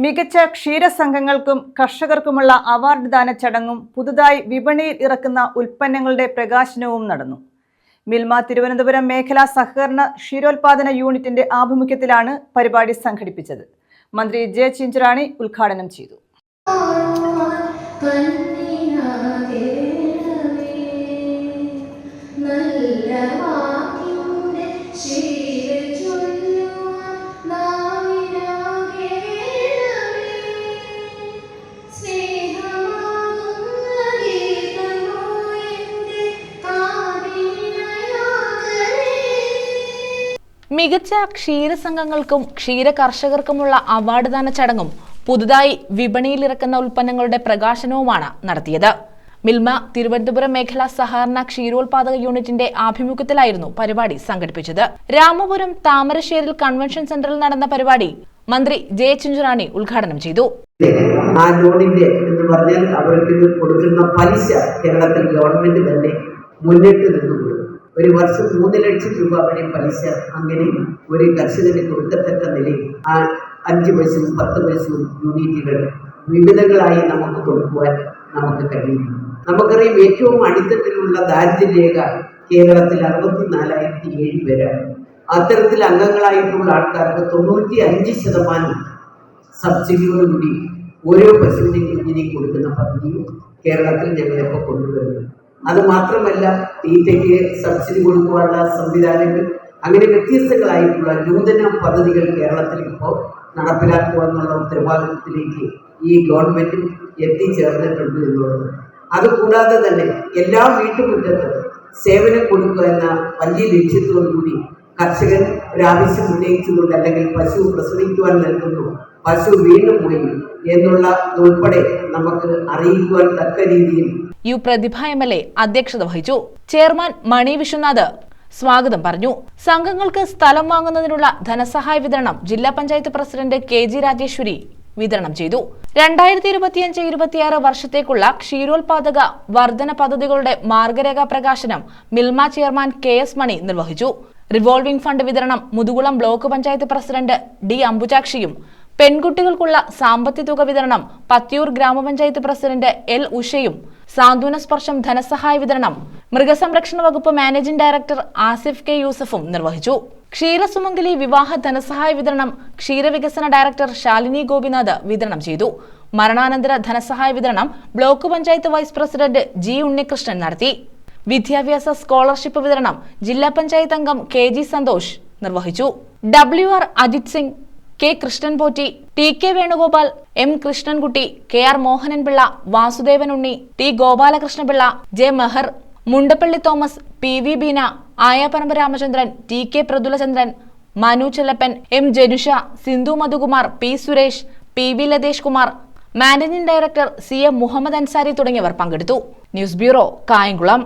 മികച്ച ക്ഷീരസംഘങ്ങൾക്കും കർഷകർക്കുമുള്ള അവാർഡ് ദാന ചടങ്ങും പുതുതായി വിപണിയിൽ ഇറക്കുന്ന ഉൽപ്പന്നങ്ങളുടെ പ്രകാശനവും നടന്നു. മിൽമ തിരുവനന്തപുരം മേഖലാ സഹകരണ ക്ഷീരോത്പാദന യൂണിറ്റിന്റെ ആഭിമുഖ്യത്തിലാണ് പരിപാടി സംഘടിപ്പിച്ചത്. മന്ത്രി ജെ ചിഞ്ചുറാണി ഉദ്ഘാടനം ചെയ്തു. മികച്ച ക്ഷീരസംഘങ്ങൾക്കും ക്ഷീര കർഷകർക്കുമുള്ള അവാർഡ് ദാന ചടങ്ങും പുതുതായി വിപണിയിലിറക്കുന്ന ഉൽപ്പന്നങ്ങളുടെ പ്രകാശനവുമാണ് നടത്തിയത്. മിൽമ തിരുവനന്തപുരം മേഖലാ സഹകരണ ക്ഷീരോത്പാദക യൂണിറ്റിന്റെ ആഭിമുഖ്യത്തിലായിരുന്നു പരിപാടി സംഘടിപ്പിച്ചത്. രാമപുരം താമരശ്ശേരിൽ കൺവെൻഷൻ സെന്ററിൽ നടന്ന പരിപാടി മന്ത്രി ജെ ചിഞ്ചുറാണി ഉദ്ഘാടനം ചെയ്തു. ആ ലോണിന്റെ എന്ന് പറഞ്ഞാൽ അവർക്ക് കൊടുക്കുന്ന പലിശ കേരളത്തിൽ ഗവൺമെന്റ് തന്നെ മുന്നിട്ട് നിന്നുകൊടുക്കും. ഒരു വർഷം 3 ലക്ഷം രൂപ വരെ പലിശ അങ്ങനെ ഒരു കർഷകന് കൊടുക്കത്തക്ക നിലയിൽ ആ 5 പൈസയും 10 പൈസയും യൂണിറ്റുകൾ വിവിധങ്ങളായി നമുക്ക് കൊടുക്കുവാൻ നമുക്ക് കഴിയുന്നു. നമുക്കറിയാം, ഏറ്റവും അടിത്തട്ടിലുള്ള ദാരിദ്ര്യരേഖ കേരളത്തിൽ 64,007 പേരാണ്. അത്തരത്തിൽ അംഗങ്ങളായിട്ടുള്ള ആൾക്കാർക്ക് 95% സബ്സിഡിയോടുകൂടി ഓരോ പശുവിനെയും കുഞ്ഞിനെയും കൊടുക്കുന്ന പദ്ധതിയും കേരളത്തിൽ ഞങ്ങളിപ്പോൾ കൊണ്ടുവരുന്നു. അത് മാത്രമല്ല, തീറ്റയ്ക്ക് സബ്സിഡി കൊടുക്കുവാനുള്ള സംവിധാനങ്ങൾ, അങ്ങനെ വ്യത്യസ്തങ്ങളായിട്ടുള്ള നൂതന പദ്ധതികൾ കേരളത്തിൽ ഇപ്പോൾ നടപ്പിലാക്കുക എന്നുള്ള ഉത്തരവാദിത്വത്തിലേക്ക് ഈ ഗവൺമെന്റ് എത്തിച്ചേർന്നിട്ടുണ്ട് എന്നുള്ളത്. അതുകൂടാതെ തന്നെ എല്ലാ വീട്ടുമുറ്റത്തും സേവനം കൊടുക്കുക എന്ന വലിയ ലക്ഷ്യത്തോടുകൂടി കർഷകൻ ഒരാവശ്യം ഉന്നയിച്ചുകൊണ്ട്, അല്ലെങ്കിൽ പശു പ്രസവിക്കുവാൻ നിൽക്കുന്നു, പശു വീണ്ടും പോയി എന്നുള്ള ഉൾപ്പെടെ നമുക്ക് അറിയിക്കുവാൻ തക്ക രീതിയിൽ യു പ്രതിഭ MLA അധ്യക്ഷത വഹിച്ചു. ചെയർമാൻ മണി വിശ്വനാഥ് സ്വാഗതം പറഞ്ഞു. സംഘങ്ങൾക്ക് സ്ഥലം വാങ്ങുന്നതിനുള്ള ധനസഹായ വിതരണം ജില്ലാ പഞ്ചായത്ത് പ്രസിഡന്റ് KG രാജേശ്വരി വിതരണം ചെയ്തു. 2025-26 വർഷത്തേക്കുള്ള ക്ഷീരോത്പാദക വർധന പദ്ധതികളുടെ മാർഗരേഖാ പ്രകാശനം മിൽമ ചെയർമാൻ KS മണി നിർവഹിച്ചു. റിവോൾവിംഗ് ഫണ്ട് വിതരണം Muthukulam block panchayat president D അംബുജാക്ഷിയും, പെൺകുട്ടികൾക്കുള്ള സാമ്പത്തിക തുക വിതരണം പത്തിയൂർ ഗ്രാമപഞ്ചായത്ത് പ്രസിഡന്റ് L ഉഷയും, സാന്ത്വന സ്പർശം ധനസഹായ വിതരണം മൃഗസംരക്ഷണ വകുപ്പ് മാനേജിംഗ് ഡയറക്ടർ ആസിഫ് K യൂസഫും നിർവഹിച്ചു. ക്ഷീരസുമംഗലി വിവാഹ ധനസഹായ വിതരണം ക്ഷീരവികസന ഡയറക്ടർ ശാലിനി ഗോപിനാഥ് വിതരണം ചെയ്തു. മരണാനന്തര ധനസഹായ വിതരണം block panchayat vice president G Unnikrishnan നടത്തി. വിദ്യാഭ്യാസ സ്കോളർഷിപ്പ് വിതരണം ജില്ലാ പഞ്ചായത്ത് അംഗം KG സന്തോഷ് നിർവഹിച്ചു. WR Ajith Singh, K Krishnan Potti, TK Venugopal, M Krishnankutty, KR Mohananpillai, Vasudevan Unni, T Gopalakrishnapillai, J Meher, Mundappally Thomas, PV Beena, Ayaparambu Ramachandran, TK Prathulachandran, Manu Chellappan, M Janusha, Sindhu Madhukumar, P Suresh, PV Latheesh Kumar, managing director CM Muhammed Ansari തുടങ്ങിയവർ പങ്കെടുത്തു. News bureau, Kayamkulam.